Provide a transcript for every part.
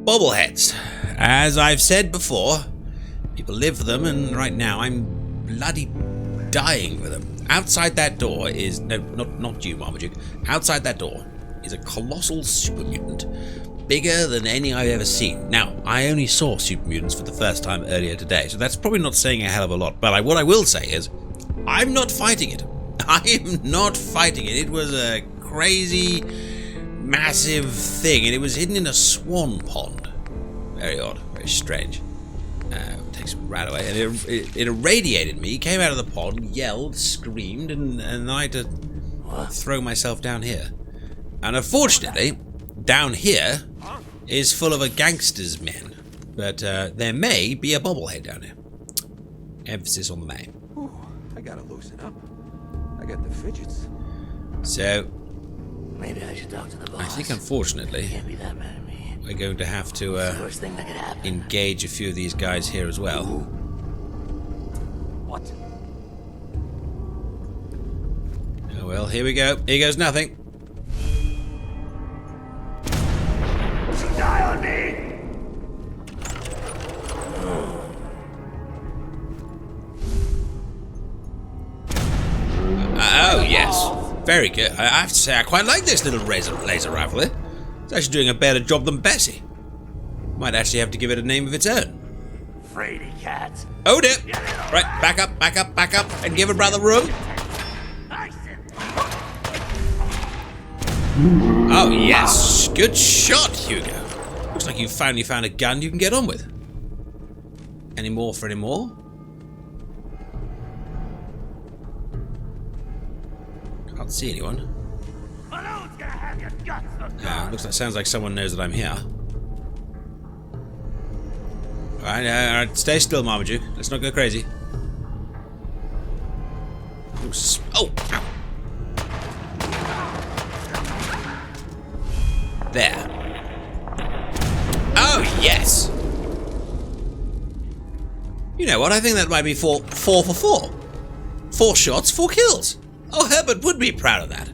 Bobbleheads. As I've said before, people live for them, and right now I'm bloody dying for them. Outside that door is... No, not you, Marmaduke. Outside that door is a colossal super mutant, bigger than any I've ever seen. Now, I only saw super mutants for the first time earlier today, so that's probably not saying a hell of a lot, but what I will say is, I'm not fighting it. I am not fighting it. It was a crazy, massive thing, and it was hidden in a swan pond. Very odd, very strange. Take some rat away, and it irradiated me, came out of the pond, yelled, screamed, and I had to throw myself down here. And unfortunately, down here is full of a gangster's men, but there may be a bobblehead down here. Emphasis on the may. Ooh, I gotta loosen up. I got the fidgets. So, maybe I should talk to the boss. I think unfortunately, Can't be that mad at me. we're going to have to Worst thing that could happen. engage a few of these guys here as well. What? Oh well, here we go. Here goes nothing. Die on me! Oh yes, very good. I have to say I quite like this little laser rifle here. It's actually doing a better job than Bessie. Might actually have to give it a name of its own. Fraidy cats. Oh dear. Right, back up, and give a brother room. Oh yes, good shot, Hugo. Looks like you finally found a gun you can get on with. Any more for any more? Can't see anyone. Sounds like someone knows that I'm here. Alright, stay still, Marmaduke. Let's not go crazy. Oh! Ow. There. Oh, yes! You know what? I think that might be four for 4. 4 shots, 4 kills. Oh, Herbert would be proud of that.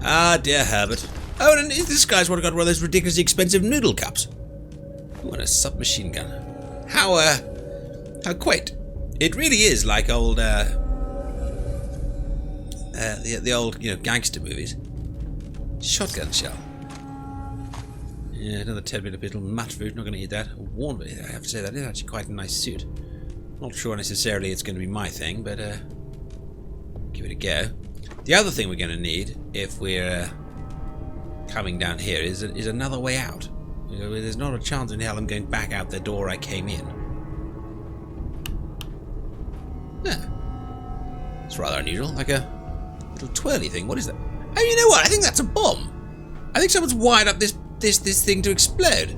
Ah, dear Herbert. Oh, and this guy's got one of those ridiculously expensive noodle cups. What a submachine gun. How quaint. It really is like old, the old, gangster movies. Shotgun shell. Yeah, another 10-minute little mutt food. Not going to eat that. Warm, I have to say that is actually quite a nice suit. Not sure necessarily it's going to be my thing, but give it a go. The other thing we're going to need if we're coming down here is another way out. There's not a chance in hell I'm going back out the door I came in. Yeah. It's rather unusual, like a little twirly thing. What is that? Oh, you know what? I think that's a bomb. I think someone's wired up this thing to explode.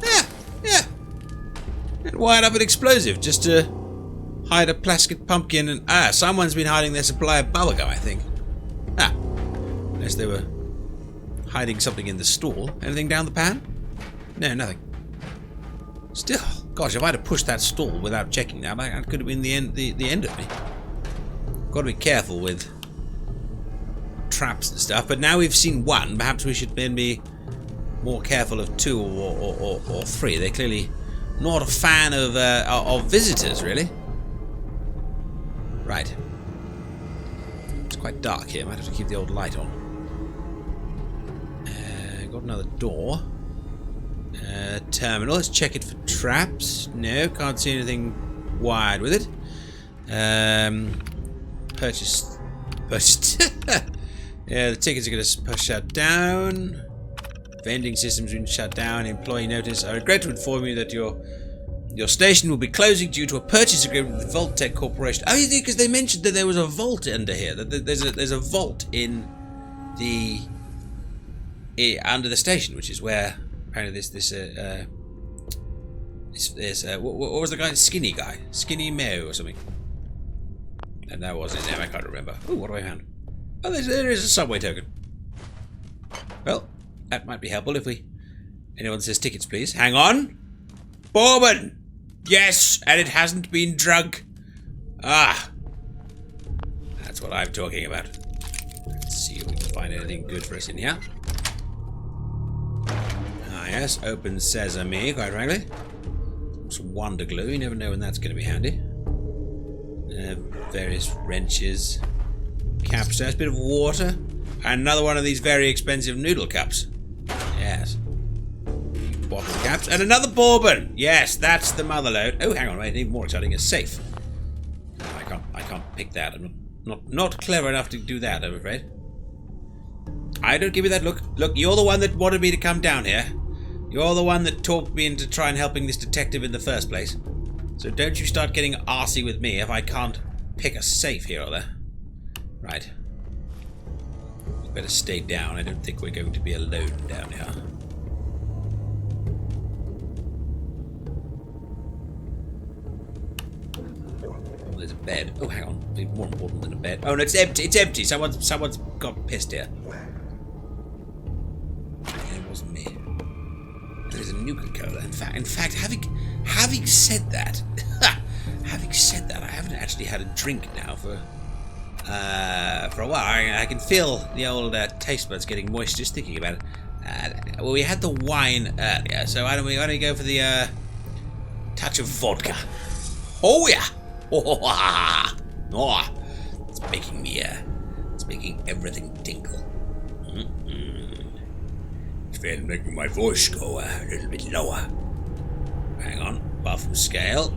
Yeah. And wired up an explosive just to hide a plastic pumpkin and... someone's been hiding their supply of bubblegum, I think. Unless they were hiding something in the stall. Anything down the pan? No, nothing. Still, gosh, if I'd have pushed that stall without checking that could have been the end of me. Got to be careful with traps and stuff, but now we've seen 1, perhaps we should then be more careful of 2 or 3. They're clearly not a fan of visitors, really. Right. It's quite dark here. Might have to keep the old light on. Got another door. Terminal. Let's check it for traps. No, can't see anything wired with it. Purchased. Yeah, the tickets are going to shut down. Vending system's been shut down. Employee notice. I regret to inform you that your station will be closing due to a purchase agreement with the Vault-Tec Corporation. Oh, you think because they mentioned that there was a vault under here. That there's a vault in the under the station, which is where apparently what was the guy? Skinny guy, Skinny Mayo or something. And that wasn't his name. I can't remember. Oh, what do I found? Oh, there is a subway token. Well, that might be helpful if anyone says tickets, please. Hang on. Bourbon! Yes, and it hasn't been drunk. Ah. That's what I'm talking about. Let's see if we can find anything good for us in here. Ah, yes, open sesame, quite frankly. Some wonder glue, you never know when that's going to be handy. Various wrenches. Capstone, a bit of water. And another one of these very expensive noodle cups. Yes. Bottle caps. And another bourbon! Yes, that's the motherload. Oh, hang on, wait, even more exciting, a safe. I can't pick that. I'm not clever enough to do that, I'm afraid. I don't give you that look. Look, you're the one that wanted me to come down here. You're the one that talked me into trying helping this detective in the first place. So don't you start getting arsey with me if I can't pick a safe here or there. Right. We better stay down. I don't think we're going to be alone down here. Oh, there's a bed. Oh, hang on. It's more important than a bed. Oh, no, it's empty. It's empty. Someone's got pissed here. It wasn't me. There's a Nuka-Cola. In fact, having said that, I haven't actually had a drink now for a while. I can feel the old taste buds getting moist just thinking about it. Well, we had the wine earlier, so why don't we go for the touch of vodka? Oh yeah! Oh, it's making me it's making everything tinkle. It's really making my voice go a little bit lower. Hang on, bathroom scale.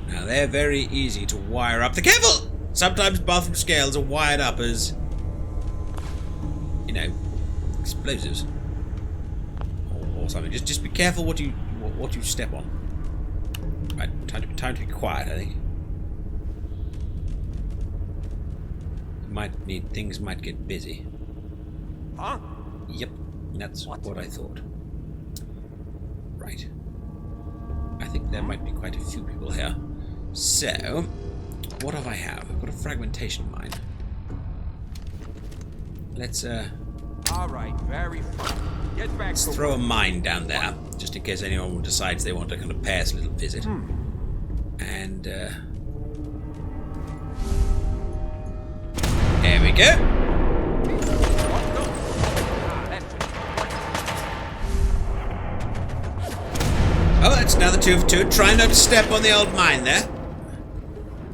Now they're very easy to wire up. Careful! Sometimes bathroom scales are wired up as, you know, explosives or something. Just be careful what you step on. Right, time to be quiet, I think. Things might get busy. Huh? Yep, that's what I thought. Right. I think there might be quite a few people here. So, what have I have? I've got a fragmentation mine. Let's Alright, very fun. Get back let's to throw a mine down there, just in case anyone decides they want to kind of pay us a little visit. And there we go. Oh, that's another 2 of 2. Try not to step on the old mine there.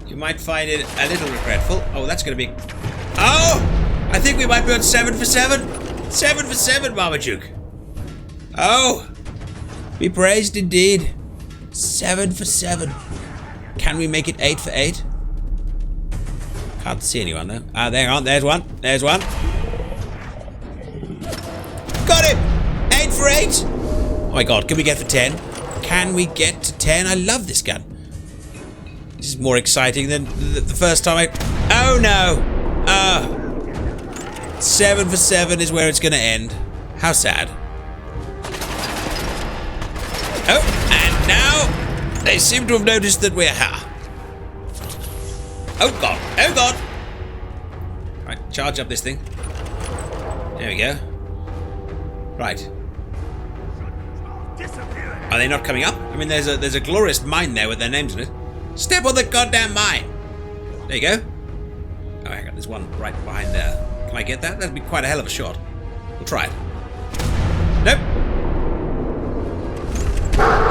You might find it a little regretful. Oh, that's going to be... Oh! I think we might be on 7 for 7. 7 for 7, Marmaduke. Oh! Be praised indeed. 7 for 7. Can we make it 8 for 8? Can't see anyone though. Ah, there on. There's one. There's one. Got him! 8 for 8. Oh my god, can we get for 10? Can we get to 10? I love this gun. This is more exciting than the first time I... Oh no! 7 for 7 is where it's going to end. How sad. Oh, and now they seem to have noticed that we're here. Oh god! Oh god! Right, charge up this thing. There we go. Right. Are they not coming up? I mean, there's a glorious mine there with their names in it. Step on the goddamn mine! There you go. Oh, hang on, there's one right behind there. Can I get that? That'd be quite a hell of a shot. We'll try it. Nope.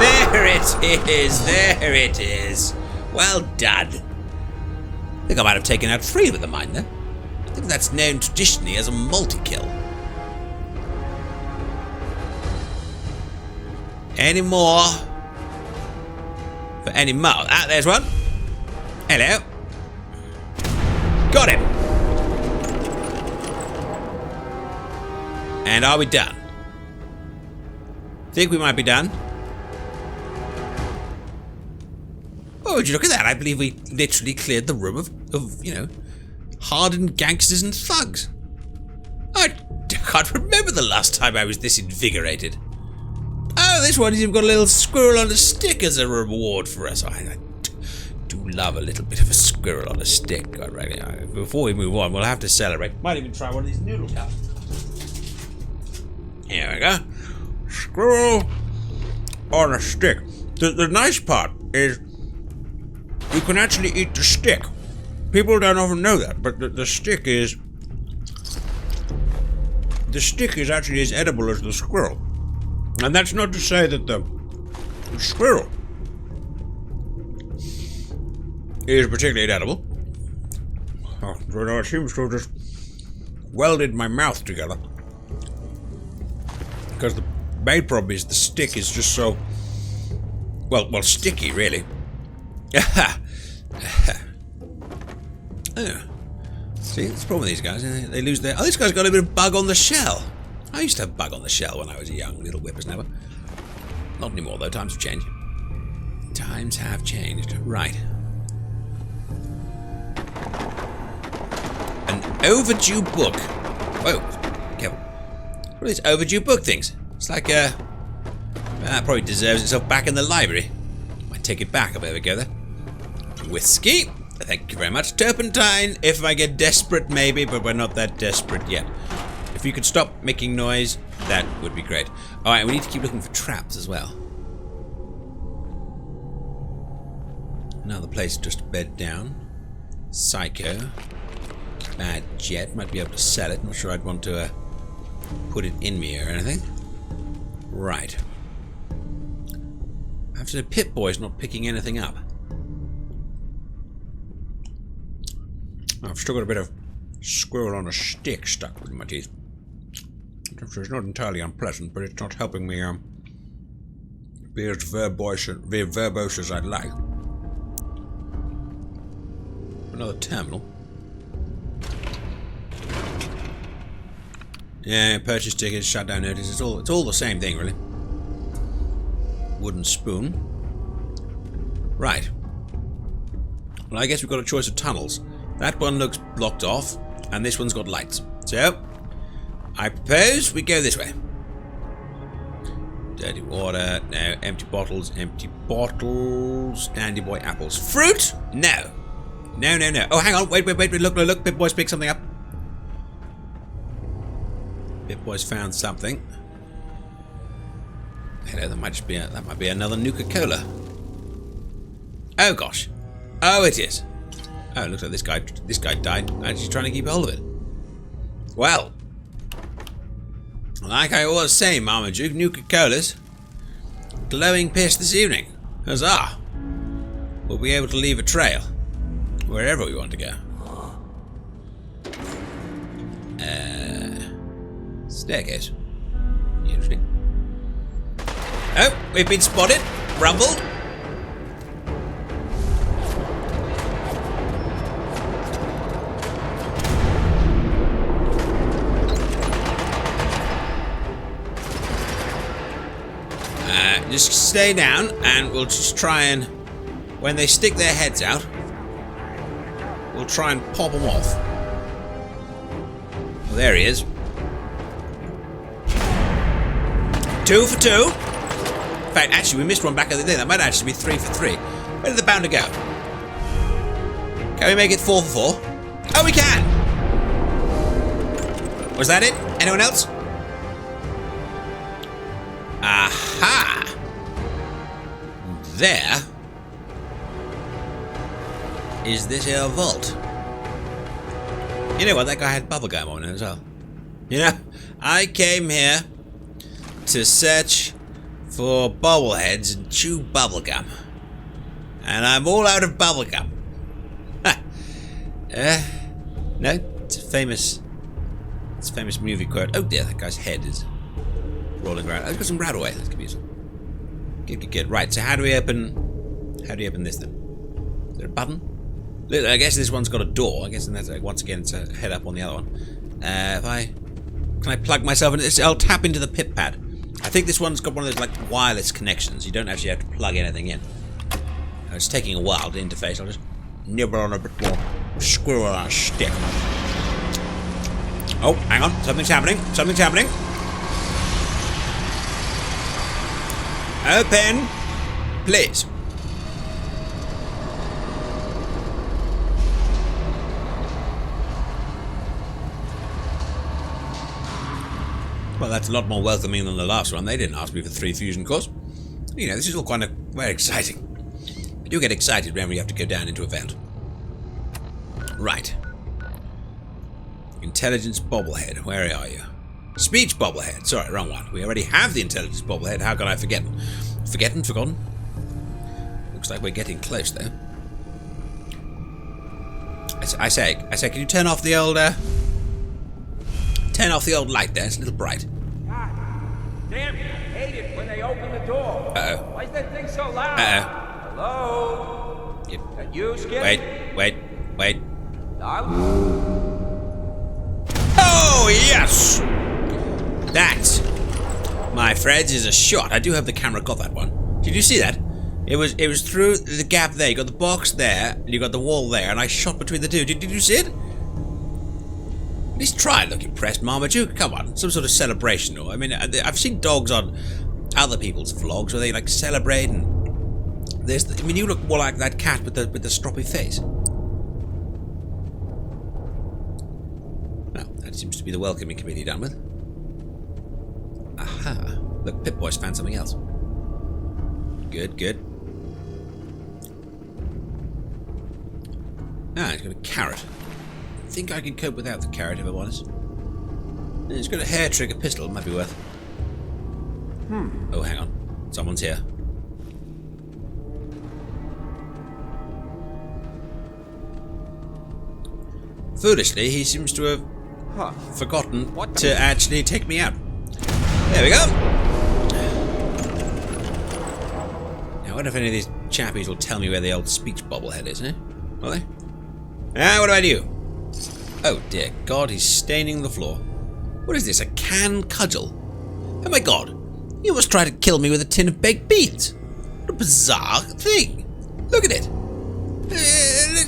There it is. There it is. Well done. I think I might have taken out 3 with the mine there. I think that's known traditionally as a multi-kill. Any more? For any more? Ah, there's one. Hello. Got him. And are we done? Think we might be done. Oh, would you look at that? I believe we literally cleared the room of you know, hardened gangsters and thugs. I can't remember the last time I was this invigorated. Oh, this one has even got a little squirrel on a stick as a reward for us. I do love a little bit of a squirrel on a stick. God, right. Before we move on, we'll have to celebrate. Might even try one of these noodle cups. Here we go. Squirrel on a stick. The nice part is you can actually eat the stick. People don't often know that, but the stick is... The stick is actually as edible as the squirrel. And that's not to say that the squirrel is particularly edible. Oh, it seems to have just welded my mouth together. Because the main problem is the stick is just so... Well, sticky, really. Oh. See, that's the problem with these guys. They lose their... Oh, this guy's got a bit of bug on the shell. I used to have bug on the shell when I was a young little whippersnapper. Not anymore, though. Times have changed. Times have changed. Right. An overdue book. Whoa. Careful. What are these overdue book things? It's like, that probably deserves itself back in the library. Might take it back if I ever go there. Whiskey. Thank you very much. Turpentine, if I get desperate, maybe, but we're not that desperate yet. If you could stop making noise, that would be great. Alright, we need to keep looking for traps as well. Another place just to bed down. Psycho. Bad jet. Might be able to sell it. Not sure I'd want to put it in me or anything. Right. After the Pip-Boy's not picking anything up. I've still got a bit of squirrel on a stick stuck with my teeth. It's not entirely unpleasant, but it's not helping me be as verbose as I'd like. Another terminal. Yeah, purchase tickets, shutdown notice. It's all the same thing, really. Wooden spoon. Right. Well, I guess we've got a choice of tunnels. That one looks blocked off, and this one's got lights. So, I propose we go this way. Dirty water. No. Empty bottles. Empty bottles. Dandy boy apples. Fruit? No. No. Oh, hang on. Wait. Look. Pip-Boy's picked something up. Pip-Boy's found something. Hello, that might be another Nuka-Cola. Oh gosh. Oh, it is. Oh, it looks like this guy died actually trying to keep hold of it. Well, like I was saying, Marmaduke, Nuka-Colas. Glowing piss this evening. Huzzah! We'll be able to leave a trail wherever we want to go. Staircase. Interesting. Oh, we've been spotted. Rumble. Just stay down and we'll just try and, when they stick their heads out, we'll try and pop them off. Well, there he is. 2 for 2. In fact, actually, we missed one back at the day. That might actually be 3 for 3. Where did the bounder go? Can we make it 4 for 4? Oh, we can! Was that it? Anyone else? Aha! There is this here vault. You know what? That guy had bubblegum on it as well. You know, I came here to search for bobbleheads and chew bubblegum. And I'm all out of bubblegum. No, it's a famous movie quote. Oh dear, that guy's head is rolling around. I've got some rattle away. That's confusing. Good. Right, so how do you open this then? Is there a button? Look, I guess this one's got a door. I guess that's once again it's a head up on the other one. Can I plug myself in this? I'll tap into the pip pad. I think this one's got one of those like wireless connections. You don't actually have to plug anything in. It's taking a while to interface. I'll just nibble on a bit more squirrel on a stick. Oh, hang on. Something's happening. Open, please. Well, that's a lot more welcoming than the last one. They didn't ask me for 3 fusion cores. You know, this is all kind of very exciting. I do get excited when we have to go down into a vent. Right. Intelligence Bobblehead, where are you? Speech bobblehead. Sorry, wrong one. We already have the intelligence bobblehead. How can I forget? Forgotten? Looks like we're getting close there. I say, can you turn off the old light there? It's a little bright. God damn it, I hate it when they open the door. Uh-oh. Why is that thing so loud? Uh-oh. Hello? Yep. That you, Skip? Wait. Darling? Oh, yes! That, my friends, is a shot. I do hope the camera got that one. Did you see that? It was through the gap there. You got the box there, and you got the wall there, and I shot between the two. Did you see it? At least try and look impressed, Marmaduke. Come on, some sort of celebration. Or I mean, I've seen dogs on other people's vlogs where they like celebrate, and I mean, you look more like that cat with the stroppy face. Well, that seems to be the welcoming committee done with. Aha! Look, Pip-Boy's found something else. Good. Ah, he's got a carrot. I think I can cope without the carrot, if I'm honest. He's got a hair trigger pistol, might be worth. Oh, hang on. Someone's here. Foolishly, he seems to have forgotten to actually take me out. There we go. Now, I wonder if any of these chappies will tell me where the old speech bobblehead is, eh? Will they? Ah, what about you? Oh dear God, he's staining the floor. What is this, a can cudgel? Oh my God, you must try to kill me with a tin of baked beans. What a bizarre thing. Look at it.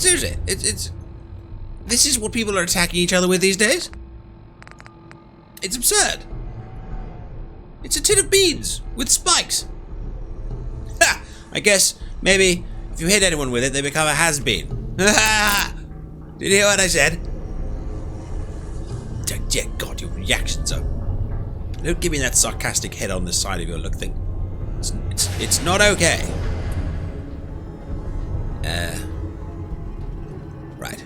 Seriously, it's... This is what people are attacking each other with these days? It's absurd. It's a tin of beans with spikes. Ha! I guess maybe if you hit anyone with it, they become a has-been. Did you hear what I said? Dear God, your reactions are... Don't give me that sarcastic head on the side of your look thing. It's not okay. Right.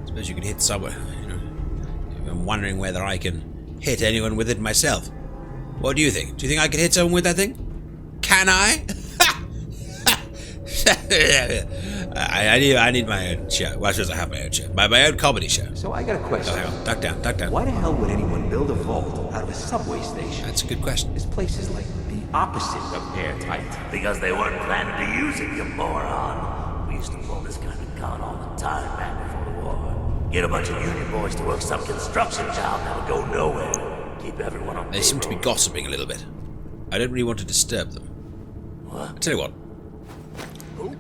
Suppose you could hit somewhere, you know. I'm wondering whether I can hit anyone with it myself. What do you think? Do you think I can hit someone with that thing? Can I? I need my own show. Well, I suppose I have my own show. My own comedy show. So I got a question. Oh, hang on. Duck down. Why the hell would anyone build a vault out of a subway station? That's a good question. This place is like the opposite of airtight. Because they weren't planning to use it, you moron. We used to pull this kind of con all the time back before the war. Get a bunch of union boys to work some construction job that would go nowhere. Keep everyone on They seem to be gossiping a little bit. I don't really want to disturb them. What? I'll tell you what.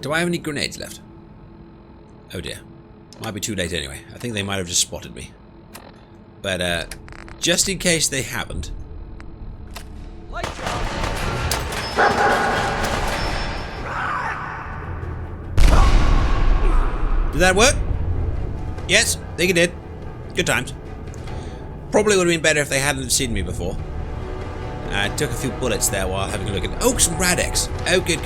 Do I have any grenades left? Oh dear. Might be too late anyway. I think they might have just spotted me. But, just in case they haven't... Did that work? Yes, I think it did. Good times. Probably would have been better if they hadn't seen me before. I took a few bullets there while having a look at... Oh, some Radex! Oh, good.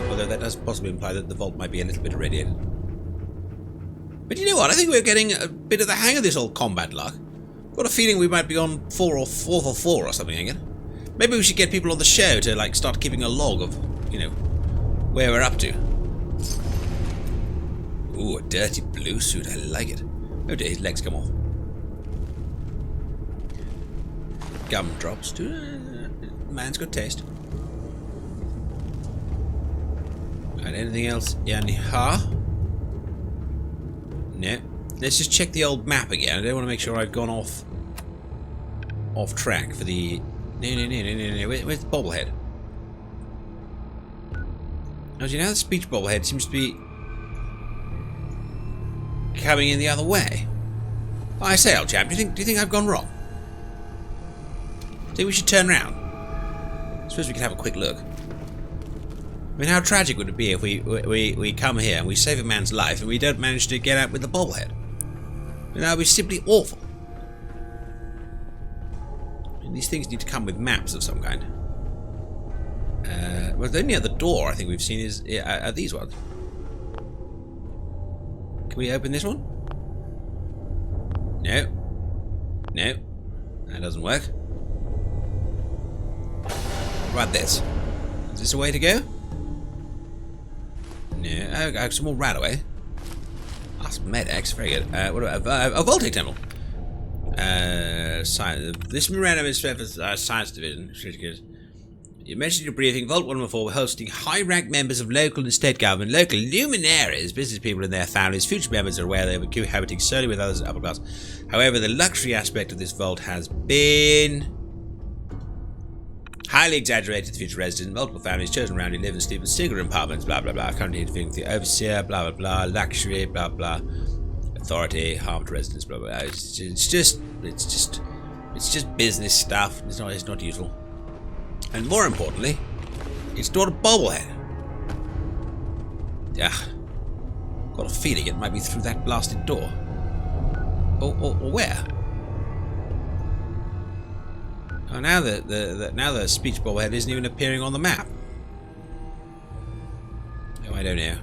Although that does possibly imply that the vault might be a little bit irradiated. But you know what? I think we're getting a bit of the hang of this old combat luck. Got a feeling we might be on 4 for 4 or something again. Maybe we should get people on the show to, like, start keeping a log of, you know, where we're up to. Ooh, a dirty blue suit. I like it. Oh dear, his legs come off. Gumdrops too. Man's got taste. And anything else? Yeah, no. Let's just check the old map again. I don't want to make sure I've gone off track for the... No. Where's the bobblehead? Oh, you know, the speech bobblehead seems to be coming in the other way. I say, old chap, do you think I've gone wrong? Think we should turn round? I suppose we could have a quick look. I mean, how tragic would it be if we come here and we save a man's life and we don't manage to get out with the bobblehead? I mean, that would be simply awful. I mean, these things need to come with maps of some kind. Well, the only other door I think we've seen are these ones. Can we open this one? No. No. That doesn't work. What about this? Is this a way to go? No. Oh, some more Radaway. That's Med-X. Very good. What about a Vault-Tec terminal? Science. This memorandum is for Science Division. You mentioned in your briefing, Vault 114 were hosting high-ranked members of local and state government, local luminaries, business people and their families. Future members are aware they were cohabiting solely with others in upper class. However, the luxury aspect of this vault has been highly exaggerated. The future residents, multiple families chosen around who live and sleep in single apartments, blah blah blah. Currently interviewing with the overseer, blah blah blah. Luxury, blah blah. Authority, harm to residents, blah blah blah. It's just business stuff. It's not useful. And more importantly, it's not a bobblehead. Yeah, got a feeling it might be through that blasted door. Or where? Oh, now the speech bobblehead isn't even appearing on the map. Oh, I don't know.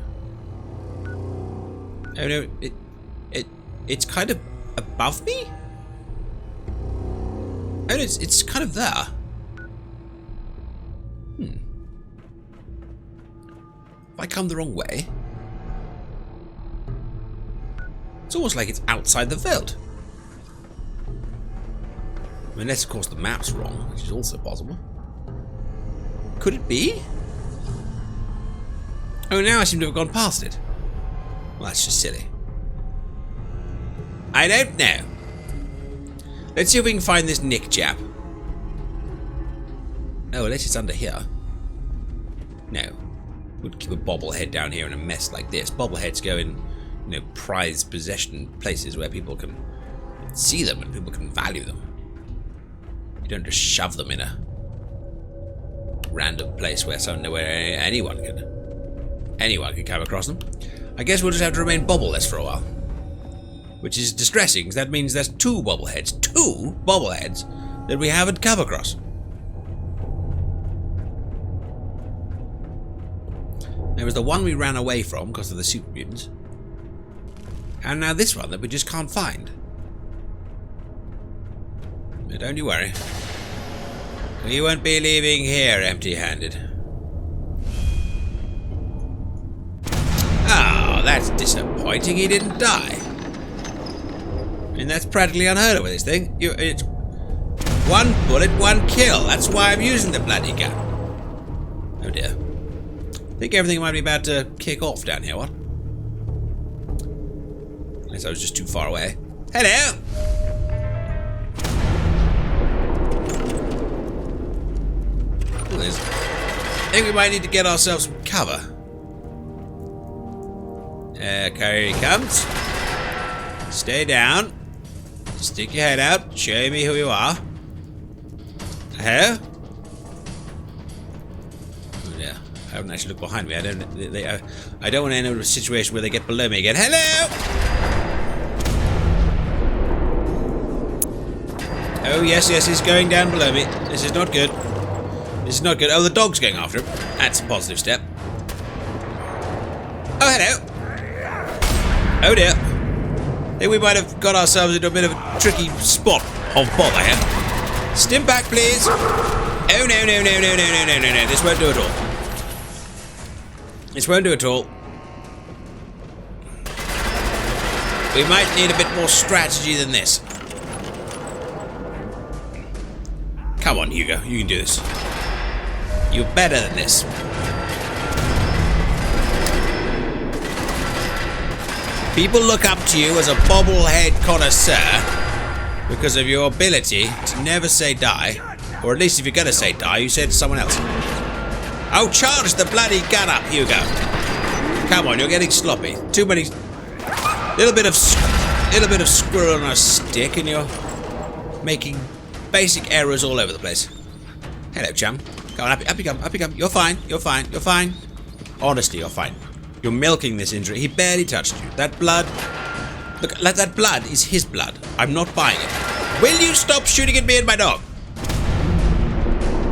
Oh no, it's kind of above me. Oh, it's kind of there. If I come the wrong way, it's almost like it's outside the vault. Unless, of course, the map's wrong, which is also possible. Could it be? Oh, now I seem to have gone past it. Well, that's just silly. I don't know. Let's see if we can find this Nick chap. Oh, unless it's under here. No. Would keep a bobblehead down here in a mess like this. Bobbleheads go in, prized possession places where people can see them and people can value them. You don't just shove them in a random place where anyone can come across them. I guess we'll just have to remain bobbleless for a while, which is distressing because that means there's two bobbleheads that we haven't come across. There was the one we ran away from because of the super mutants, and now this one that we just can't find. But don't you worry, we won't be leaving here empty-handed. Oh, that's disappointing. He didn't die. I mean, that's practically unheard of with this thing. It's one bullet, one kill. That's why I'm using the bloody gun. Oh dear. I think everything might be about to kick off down here, what? Unless I was just too far away. Hello! I think we might need to get ourselves some cover. Here he comes. Stay down. Stick your head out. Show me who you are. Hello? I haven't actually looked behind me. I don't want to end up in a situation where they get below me again. Hello! Oh, yes, he's going down below me. This is not good. This is not good. Oh, the dog's going after him. That's a positive step. Oh, hello. Oh, dear. I think we might have got ourselves into a bit of a tricky spot of bother here. Stim back, please. Oh, no. This won't do at all. This won't do at all. We might need a bit more strategy than this. Come on, Hugo. You can do this. You're better than this. People look up to you as a bobblehead connoisseur because of your ability to never say die. Or at least if you're going to say die, you say it to someone else. Oh, charge the bloody gun up, Hugo. Come on, you're getting sloppy. Too many... Little bit of squirrel on a stick and you're making basic errors all over the place. Hello, chum. Come on, up you come. You're fine. Honestly, you're fine. You're milking this injury. He barely touched you. That blood... Look, like that blood is his blood. I'm not buying it. Will you stop shooting at me and my dog?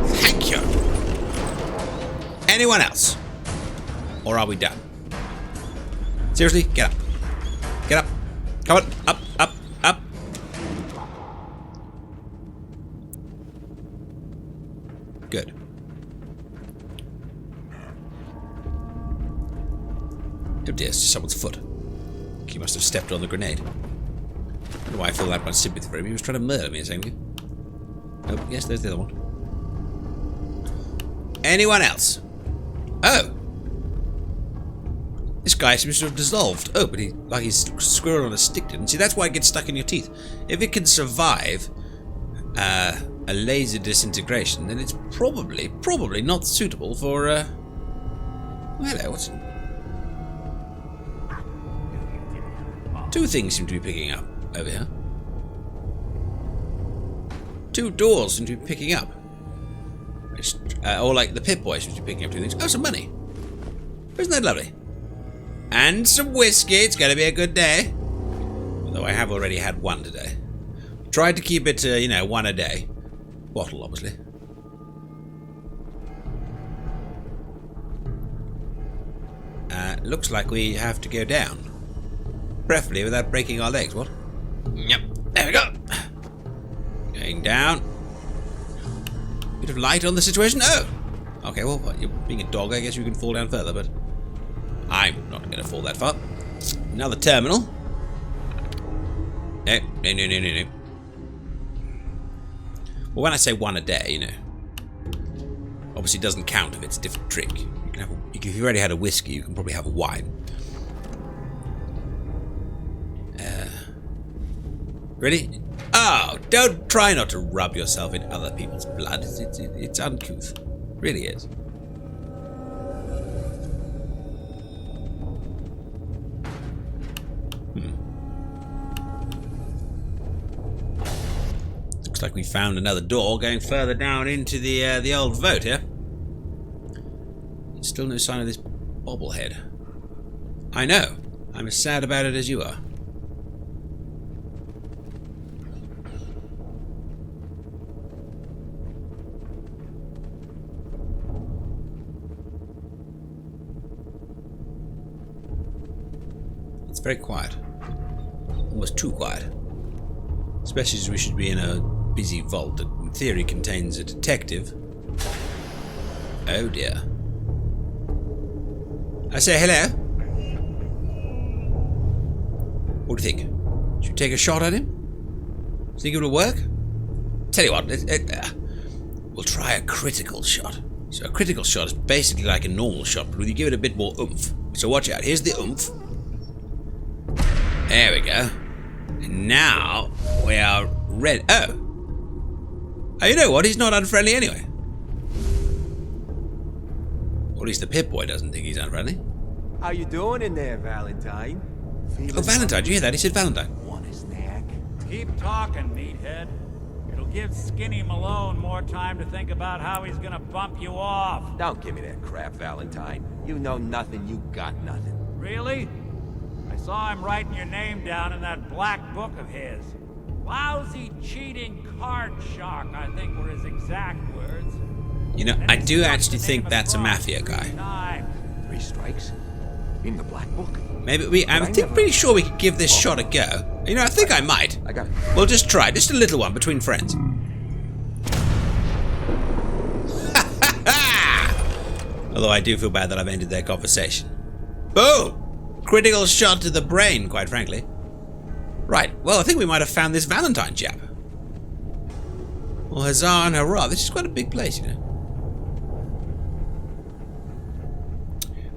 Thank you. Anyone else? Or are we done? Seriously, get up. Get up. Come on, up. Good. Oh dear, it's just someone's foot. He must have stepped on the grenade. I don't know why I feel that much sympathy for him. He was trying to murder me a second ago. Oh, yes, there's the other one. Anyone else? Oh! This guy seems to have dissolved. Oh, but he's squirrel on a stick, didn't see? That's why it gets stuck in your teeth. If it can survive a laser disintegration, then it's probably not suitable for, well, hello, what's it? Two things seem to be picking up over here. Two doors seem to be picking up. Or like the Pip-Boy seems to be picking up two things. Oh, some money. Isn't that lovely? And some whiskey. It's going to be a good day. Although I have already had one today. Tried to keep it, you know, one a day. Bottle, obviously. Looks like we have to go down. Preferably without breaking our legs, what? Yep, there we go. Going down. Bit of light on the situation. Oh! Okay, well, you're being a dog, I guess you can fall down further, but I'm not going to fall that far. Another terminal. No. Well, when I say one a day, you know, obviously it doesn't count if it's a different drink. You can have if you've already had a whiskey, you can probably have a wine. Ready? Oh, don't try not to rub yourself in other people's blood. It's uncouth. It really is. Looks like we found another door going further down into the old vote here. Still no sign of this bobblehead. I know. I'm as sad about it as you are. It's very quiet. Almost too quiet. Especially as we should be in a busy vault that in theory contains a detective. Oh dear. I say hello. What do you think? Should we take a shot at him? Think it'll work? Tell you what, we'll try a critical shot. So a critical shot is basically like a normal shot, but you give it a bit more oomph. So watch out. Here's the oomph. There we go. And now we are ready. Oh, you know what? He's not unfriendly anyway. Or at least the Pip-Boy doesn't think he's unfriendly. How you doing in there, Valentine? Oh, Valentine, did you hear that? He said Valentine. Want a snack? Keep talking, meathead. It'll give Skinny Malone more time to think about how he's gonna bump you off. Don't give me that crap, Valentine. You know nothing, you got nothing. Really? I saw him writing your name down in that black book of his. Lousy, cheating card shark, I think were his exact words. You know, I do actually think that's a mafia guy. 3 strikes? In the black book? Maybe I'm pretty sure we could give this shot a go. You know, I think I might. I got it. We'll just try, just a little one between friends. Although I do feel bad that I've ended their conversation. Boom! Critical shot to the brain, quite frankly. Right, well, I think we might have found this Valentine chap. Well, huzzah and hurrah. This is quite a big place, you know.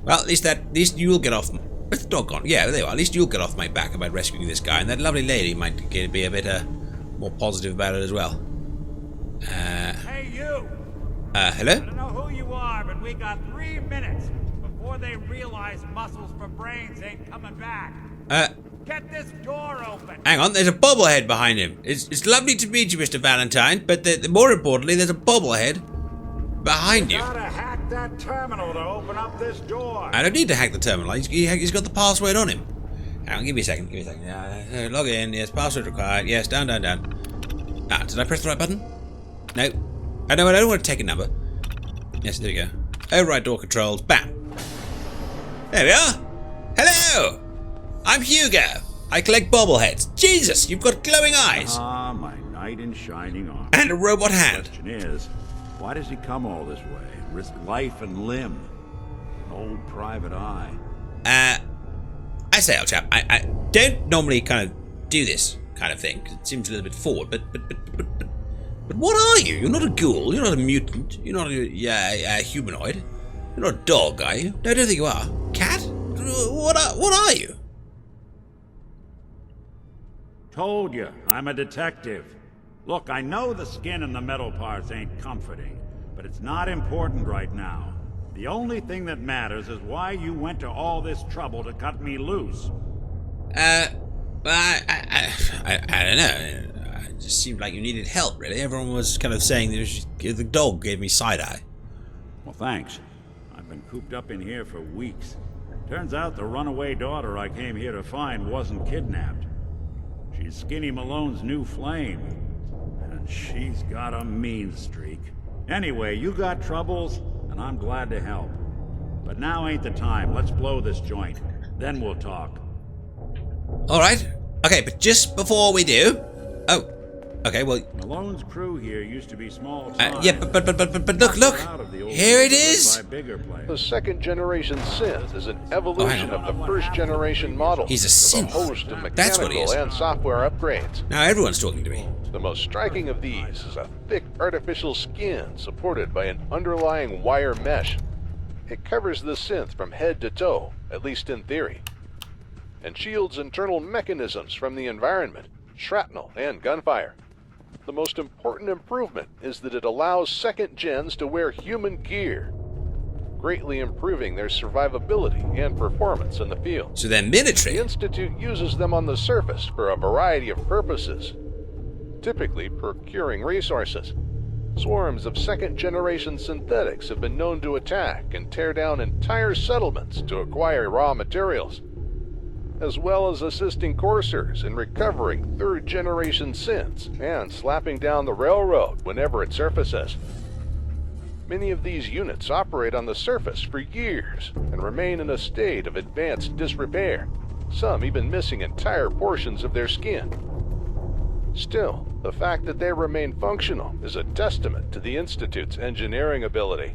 Well, at least you'll get off. Where's the dog gone? Yeah, there you are. At least you'll get off my back about rescuing this guy, and that lovely lady might be a bit more positive about it as well. Hey, you! Hello? I don't know who you are, but we got 3 minutes before they realize muscles for brains ain't coming back. Get this door open. Hang on, there's a bobblehead behind him. It's lovely to meet you, Mr. Valentine, but more importantly, there's a bobblehead behind you. Gotta hack that terminal to open up this door. I don't need to hack the terminal. He's got the password on him. Hang on, give me a second. Log in. Yes, password required. Yes, down. Ah, did I press the right button? No. I don't want to take a number. Yes, there we go. Override door controls. Bam. There we are. Hello. I'm Hugo. I collect bobbleheads. Jesus, you've got glowing eyes. Ah, my knight in shining armor. And a robot hand. Question is, Why does he come all this way? Risk life and limb? An old private eye. I say, old chap, I don't normally kind of do this kind of thing, 'cause it seems a little bit forward, but what are you? You're not a ghoul, you're not a mutant, you're not a humanoid, you're not a dog, are you? No, I don't think you are. Cat? What are you? Told you, I'm a detective. Look, I know the skin and the metal parts ain't comforting, but it's not important right now. The only thing that matters is why you went to all this trouble to cut me loose. I don't know. It just seemed like you needed help, really. Everyone was kind of saying the dog gave me side-eye. Well, thanks. I've been cooped up in here for weeks. Turns out the runaway daughter I came here to find wasn't kidnapped. She's Skinny Malone's new flame. And she's got a mean streak. Anyway, you got troubles, and I'm glad to help. But now ain't the time. Let's blow this joint. Then we'll talk. Alright. Okay, but just before we do... Oh. Okay, well... Malone's crew here used to be small time. Yeah, but look! Here it is! The second-generation synth is an evolution of the first-generation model. He's a synth. With a host of That's what he is. mechanical and software upgrades. Now everyone's talking to me. The most striking of these is a thick artificial skin supported by an underlying wire mesh. It covers the synth from head to toe, at least in theory, and shields internal mechanisms from the environment, shrapnel, and gunfire. The most important improvement is that it allows second gens to wear human gear, greatly improving their survivability and performance in the field. So they're military. The Institute uses them on the surface for a variety of purposes, typically procuring resources. Swarms of second-generation synthetics have been known to attack and tear down entire settlements to acquire raw materials, as well as assisting coursers in recovering third-generation synths and slapping down the railroad whenever it surfaces. Many of these units operate on the surface for years and remain in a state of advanced disrepair, some even missing entire portions of their skin. Still, the fact that they remain functional is a testament to the Institute's engineering ability.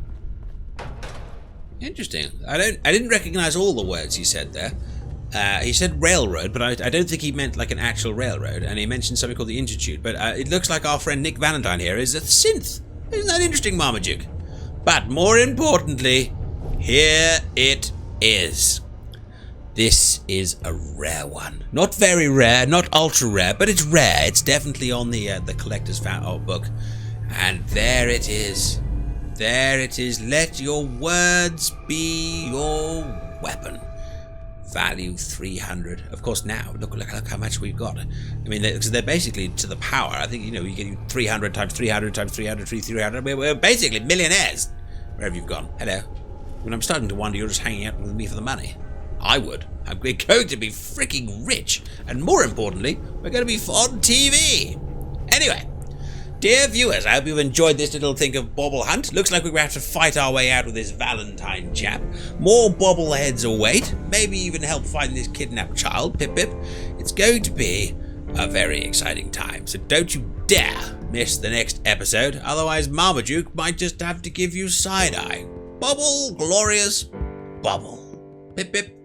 Interesting. I didn't recognize all the words he said there. He said railroad, but I don't think he meant like an actual railroad, and he mentioned something called the Institute, but it looks like our friend Nick Valentine here is a synth. Isn't that interesting, Marmaduke? But more importantly, here it is. This is a rare one. Not very rare, not ultra rare, but it's rare. It's definitely on the collector's book. And there it is. There it is. Let your words be your weapon. Value 300. Of course, now look how much we've got. I mean, because they're basically to the power. I think you're getting 300 times 300 times 300 300. We're basically millionaires. Wherever you've gone. Hello. I mean, I'm starting to wonder you're just hanging out with me for the money. I would. I'm going to be freaking rich. And more importantly, we're going to be on TV. Anyway, dear viewers, I hope you've enjoyed this little thing of Bobble Hunt. Looks like we're going to have to fight our way out with this Valentine chap. More bobbleheads await. Maybe even help find this kidnapped child. Pip pip. It's going to be a very exciting time. So don't you dare miss the next episode. Otherwise, Marmaduke might just have to give you side-eye. Bobble, glorious, bobble. Pip pip.